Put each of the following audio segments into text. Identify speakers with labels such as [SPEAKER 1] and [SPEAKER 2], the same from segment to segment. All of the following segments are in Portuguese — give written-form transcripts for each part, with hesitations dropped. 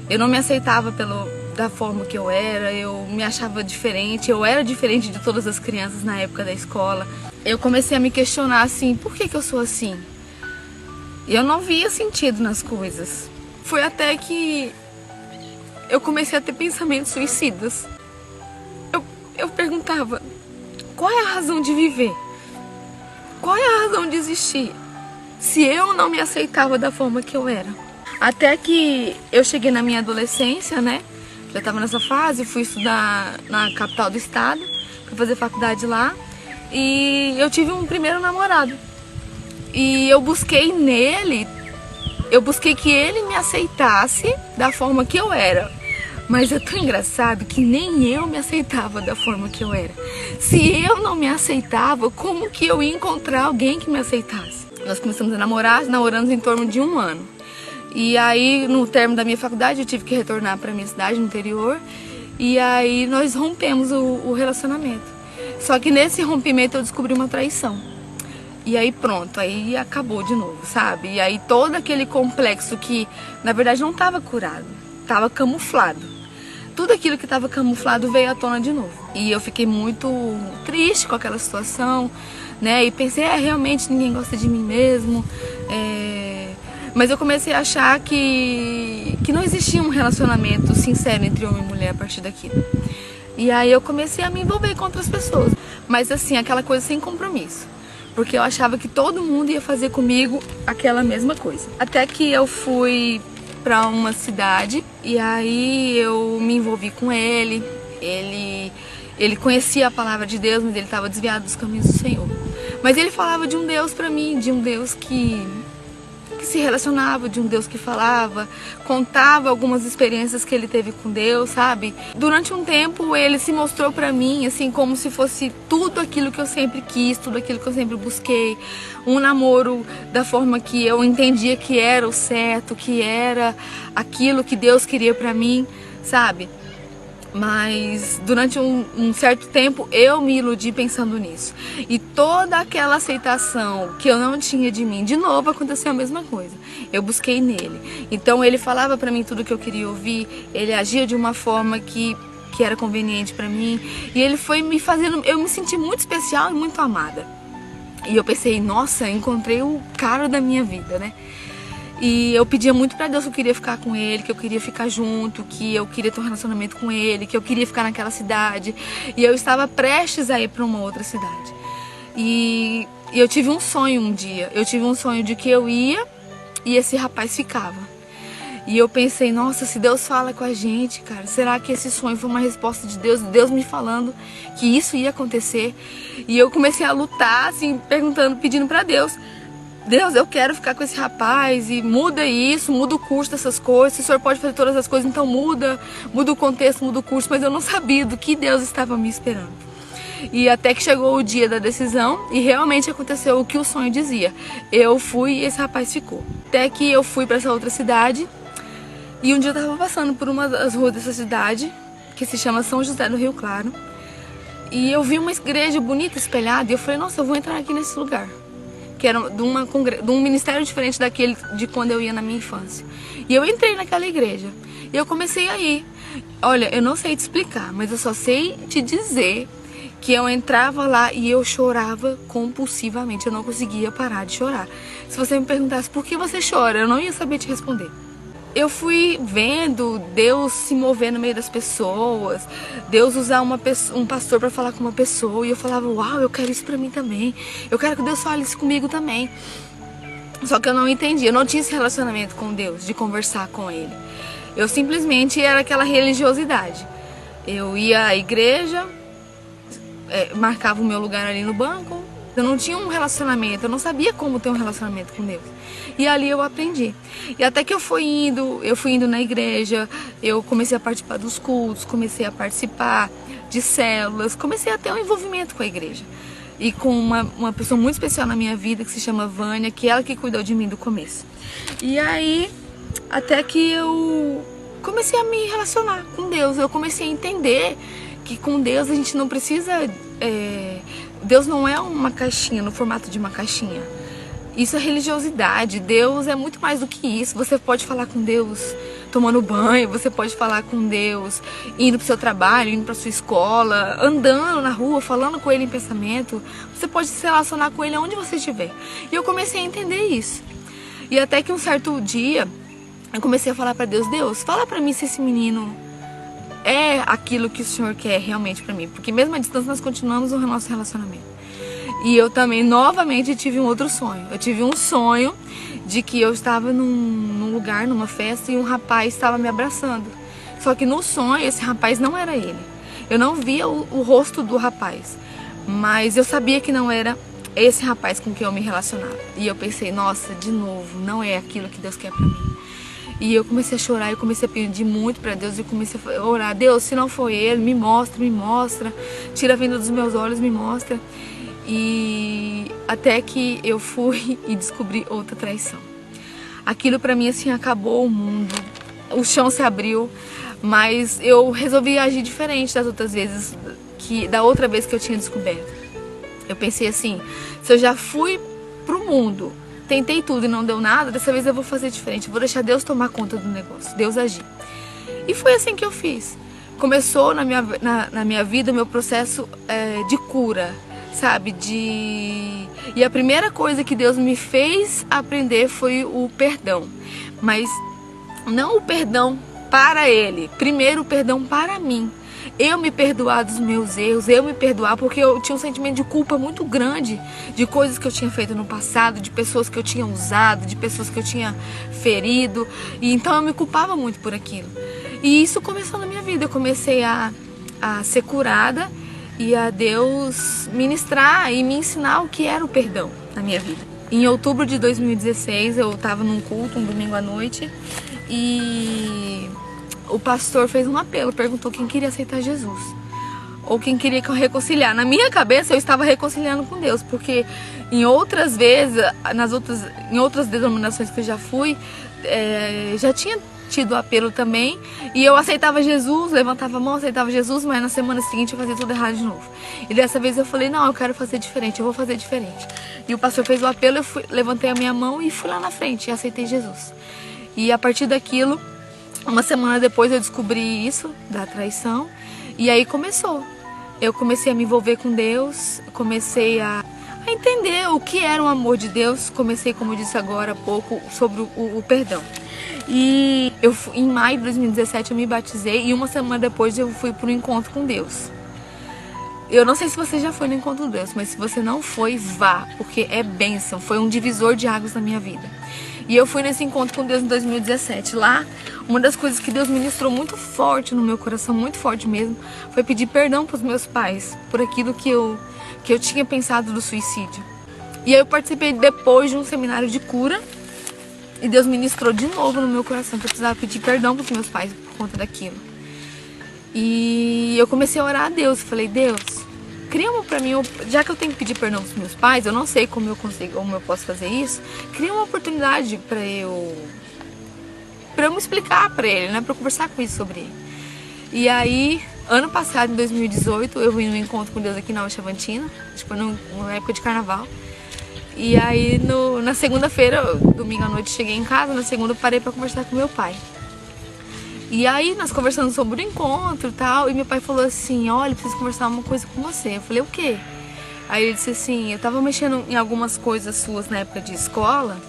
[SPEAKER 1] Eu não me aceitava da forma que eu era, eu me achava diferente, eu era diferente de todas as crianças na época da escola. Eu comecei a me questionar assim, por que eu sou assim? Eu não via sentido nas coisas. Foi até que eu comecei a ter pensamentos suicidas. Eu perguntava, qual é a razão de viver? Qual é a razão de existir? Se eu não me aceitava da forma que eu era. Até que eu cheguei na minha adolescência, né? Já estava nessa fase, fui estudar na capital do estado, fui fazer faculdade lá. E eu tive um primeiro namorado. E eu busquei que ele me aceitasse da forma que eu era. Mas é tão engraçado que nem eu me aceitava da forma que eu era. Se eu não me aceitava, como que eu ia encontrar alguém que me aceitasse? Nós começamos a namorar, namoramos em torno de 1 ano. E aí, no término da minha faculdade, eu tive que retornar para minha cidade, no interior. E aí, nós rompemos o relacionamento. Só que nesse rompimento eu descobri uma traição. E aí pronto, aí acabou de novo, sabe? E aí todo aquele complexo que, na verdade, não estava curado, estava camuflado. Tudo aquilo que estava camuflado veio à tona de novo. E eu fiquei muito triste com aquela situação, né? E pensei, realmente ninguém gosta de mim mesmo. Mas eu comecei a achar que não existia um relacionamento sincero entre homem e mulher a partir daquilo. E aí eu comecei a me envolver com outras pessoas. Mas assim, aquela coisa sem compromisso. Porque eu achava que todo mundo ia fazer comigo aquela mesma coisa. Até que eu fui pra uma cidade e aí eu me envolvi com ele. Ele conhecia a palavra de Deus, mas ele estava desviado dos caminhos do Senhor. Mas ele falava de um Deus pra mim, de um Deus que se relacionava, de um Deus que falava, contava algumas experiências que ele teve com Deus, sabe? Durante um tempo ele se mostrou pra mim assim como se fosse tudo aquilo que eu sempre quis, tudo aquilo que eu sempre busquei, um namoro da forma que eu entendia que era o certo, que era aquilo que Deus queria pra mim, sabe? Mas durante um certo tempo eu me iludi pensando nisso. E toda aquela aceitação que eu não tinha de mim, de novo aconteceu a mesma coisa. Eu busquei nele. Então ele falava pra mim tudo que eu queria ouvir, ele agia de uma forma que era conveniente pra mim. E ele foi me fazendo, eu me senti muito especial e muito amada. E eu pensei, nossa, encontrei o cara da minha vida, né? E eu pedia muito pra Deus que eu queria ficar com ele, que eu queria ficar junto, que eu queria ter um relacionamento com ele, que eu queria ficar naquela cidade. E eu estava prestes a ir pra uma outra cidade. E eu tive um sonho um dia. Eu tive um sonho de que eu ia e esse rapaz ficava. E eu pensei, nossa, se Deus fala com a gente, cara, será que esse sonho foi uma resposta de Deus? Deus me falando que isso ia acontecer. E eu comecei a lutar, assim, perguntando, pedindo pra Deus, eu quero ficar com esse rapaz e muda isso, muda o curso dessas coisas. Se o Senhor pode fazer todas as coisas, então muda o contexto, muda o curso. Mas eu não sabia do que Deus estava me esperando. E até que chegou o dia da decisão e realmente aconteceu o que o sonho dizia. Eu fui e esse rapaz ficou. Até que eu fui para essa outra cidade e um dia eu estava passando por uma das ruas dessa cidade, que se chama São José do Rio Claro. E eu vi uma igreja bonita, espelhada, e eu falei, nossa, eu vou entrar aqui nesse lugar. Que era de um ministério diferente daquele de quando eu ia na minha infância. E eu entrei naquela igreja. E eu comecei a ir. Olha, eu não sei te explicar, mas eu só sei te dizer que eu entrava lá e eu chorava compulsivamente. Eu não conseguia parar de chorar. Se você me perguntasse por que você chora, eu não ia saber te responder. Eu fui vendo Deus se mover no meio das pessoas, Deus usar um pastor para falar com uma pessoa, e eu falava, uau, eu quero isso para mim também, eu quero que Deus fale isso comigo também. Só que eu não entendia, eu não tinha esse relacionamento com Deus, de conversar com Ele. Eu simplesmente era aquela religiosidade. Eu ia à igreja, marcava o meu lugar ali no banco. Eu não tinha um relacionamento, eu não sabia como ter um relacionamento com Deus. E ali eu aprendi. E até que eu fui indo na igreja, eu comecei a participar dos cultos, comecei a participar de células, comecei a ter um envolvimento com a igreja. E com uma pessoa muito especial na minha vida, que se chama Vânia, que é ela que cuidou de mim do começo. E aí, até que eu comecei a me relacionar com Deus, eu comecei a entender que com Deus a gente não precisa... Deus não é uma caixinha, no formato de uma caixinha. Isso é religiosidade. Deus é muito mais do que isso. Você pode falar com Deus tomando banho, você pode falar com Deus, indo pro seu trabalho, indo pra sua escola, andando na rua, falando com Ele em pensamento. Você pode se relacionar com Ele onde você estiver. E eu comecei a entender isso. E até que um certo dia, eu comecei a falar pra Deus, Deus, fala pra mim se esse menino é aquilo que o Senhor quer realmente pra mim. Porque mesmo à distância nós continuamos o nosso relacionamento. E eu também, novamente, tive um outro sonho. Eu tive um sonho de que eu estava num lugar, numa festa, e um rapaz estava me abraçando. Só que no sonho, esse rapaz não era ele. Eu não via o rosto do rapaz, mas eu sabia que não era esse rapaz com quem eu me relacionava. E eu pensei, nossa, de novo, não é aquilo que Deus quer pra mim. E eu comecei a chorar, eu comecei a pedir muito pra Deus, e comecei a orar, Deus, se não foi ele, me mostra, tira a venda dos meus olhos, me mostra. E até que eu fui e descobri outra traição. Aquilo pra mim assim acabou o mundo, o chão se abriu, mas eu resolvi agir diferente das outras vezes, da outra vez que eu tinha descoberto. Eu pensei assim, se eu já fui pro mundo, tentei tudo e não deu nada, dessa vez eu vou fazer diferente, eu vou deixar Deus tomar conta do negócio, Deus agir. E foi assim que eu fiz. Começou na minha vida o meu processo de cura, sabe, e a primeira coisa que Deus me fez aprender foi o perdão, mas não o perdão para Ele, primeiro o perdão para mim, eu me perdoar dos meus erros, eu me perdoar porque eu tinha um sentimento de culpa muito grande de coisas que eu tinha feito no passado, de pessoas que eu tinha usado, de pessoas que eu tinha ferido, e então eu me culpava muito por aquilo, e isso começou na minha vida, eu comecei a ser curada e a Deus ministrar e me ensinar o que era o perdão na minha vida. Em outubro de 2016, eu estava num culto, um domingo à noite, e o pastor fez um apelo, perguntou quem queria aceitar Jesus, ou quem queria reconciliar. Na minha cabeça, eu estava reconciliando com Deus, porque em outras vezes, em outras denominações que eu já fui, já tinha tido apelo também, e eu aceitava Jesus, levantava a mão, aceitava Jesus, mas na semana seguinte eu fazia tudo errado de novo. E dessa vez eu falei, não, eu quero fazer diferente, eu vou fazer diferente. E o pastor fez o apelo, eu levantei a minha mão e fui lá na frente e aceitei Jesus. E a partir daquilo, uma semana depois eu descobri isso, da traição, e aí começou. Eu comecei a me envolver com Deus, comecei a entender o que era o amor de Deus, comecei, como eu disse agora há pouco, sobre o perdão. E em maio de 2017 eu me batizei, e uma semana depois eu fui para um encontro com Deus. Eu não sei se você já foi no encontro com Deus, mas se você não foi, vá, porque é bênção, foi um divisor de águas na minha vida. E eu fui nesse encontro com Deus em 2017. Lá, uma das coisas que Deus ministrou muito forte no meu coração, muito forte mesmo, foi pedir perdão para os meus pais, por aquilo que eu tinha pensado do suicídio. E aí eu participei depois de um seminário de cura, e Deus ministrou de novo no meu coração que eu precisava pedir perdão para os meus pais por conta daquilo. E eu comecei a orar a Deus. Falei, Deus, cria uma pra mim, já que eu tenho que pedir perdão pros meus pais, eu não sei como eu posso fazer isso, cria uma oportunidade pra eu me explicar pra ele, né, pra eu conversar com isso sobre ele. E aí, ano passado, em 2018, eu vim num encontro com Deus aqui na Chavantina, tipo, numa época de carnaval. E aí, na segunda-feira, domingo à noite, cheguei em casa, na segunda eu parei pra conversar com meu pai. E aí nós conversando sobre o encontro e tal, e meu pai falou assim, olha, eu preciso conversar uma coisa com você. Eu falei, o quê? Aí ele disse assim, eu tava mexendo em algumas coisas suas na época de escola,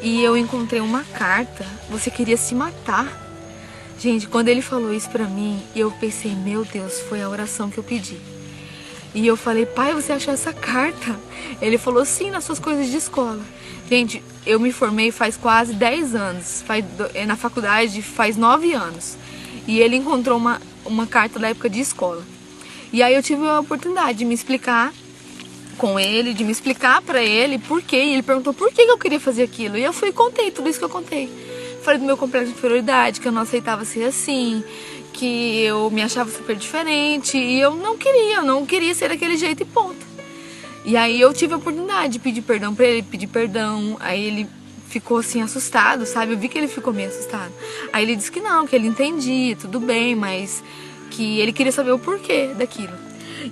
[SPEAKER 1] e eu encontrei uma carta, você queria se matar. Gente, quando ele falou isso pra mim, eu pensei, meu Deus, foi a oração que eu pedi. E eu falei, pai, você achou essa carta? Ele falou, sim, nas suas coisas de escola. Gente, eu me formei faz quase 10 anos, na faculdade faz 9 anos. E ele encontrou uma carta da época de escola. E aí eu tive a oportunidade de me explicar com ele, de me explicar pra ele por quê. E ele perguntou por que eu queria fazer aquilo. E eu fui e contei tudo isso que eu contei. Falei do meu complexo de inferioridade, que eu não aceitava ser assim, que eu me achava super diferente e eu não queria ser daquele jeito e ponto. E aí eu tive a oportunidade de pedir perdão pra ele, pedir perdão, aí ele ficou assim assustado, sabe? Eu vi que ele ficou meio assustado. Aí ele disse que não, que ele entendia, tudo bem, mas que ele queria saber o porquê daquilo.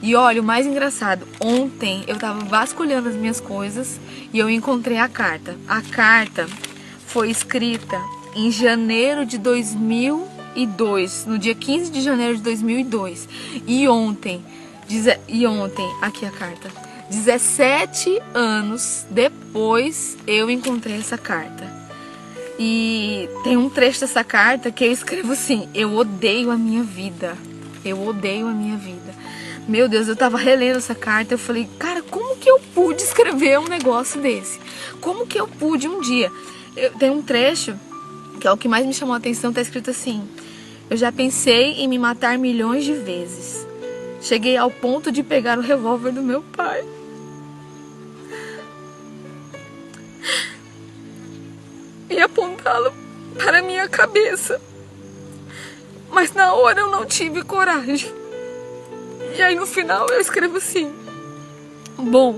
[SPEAKER 1] E olha, o mais engraçado, ontem eu tava vasculhando as minhas coisas e eu encontrei a carta. A carta foi escrita em janeiro de 2002, no dia 15 de janeiro de 2002. E ontem, aqui a carta, 17 anos depois eu encontrei essa carta. E tem um trecho dessa carta que eu escrevo assim: eu odeio a minha vida. Eu odeio a minha vida. Meu Deus, eu tava relendo essa carta, eu falei, cara, como que eu pude escrever um negócio desse? Como que eu pude um dia? Tem um trecho, que é o que mais me chamou a atenção, tá escrito assim: eu já pensei em me matar milhões de vezes. Cheguei ao ponto de pegar o revólver do meu pai. E apontá-lo para a minha cabeça. Mas na hora eu não tive coragem. E aí no final eu escrevo assim: bom,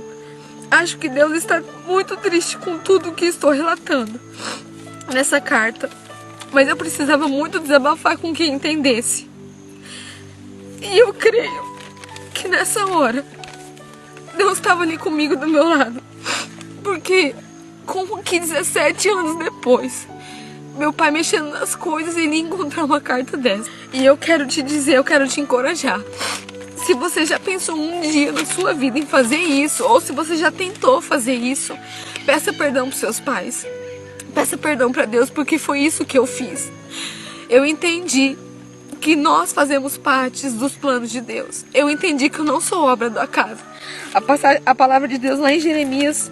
[SPEAKER 1] acho que Deus está muito triste com tudo que estou relatando nessa carta, mas eu precisava muito desabafar com quem entendesse. E eu creio que nessa hora Deus estava ali comigo do meu lado, porque como que 17 anos depois meu pai mexendo nas coisas e ele ia encontrar uma carta dessa. E eu quero te dizer, eu quero te encorajar. Se você já pensou um dia na sua vida em fazer isso, ou se você já tentou fazer isso, peça perdão para seus pais. Peça perdão para Deus, porque foi isso que eu fiz. Eu entendi que nós fazemos parte dos planos de Deus. Eu entendi que eu não sou obra do acaso. A palavra de Deus lá em Jeremias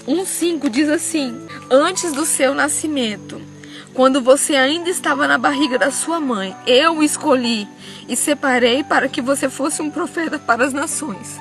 [SPEAKER 1] 1:5 diz assim: antes do seu nascimento, quando você ainda estava na barriga da sua mãe, eu o escolhi e separei para que você fosse um profeta para as nações.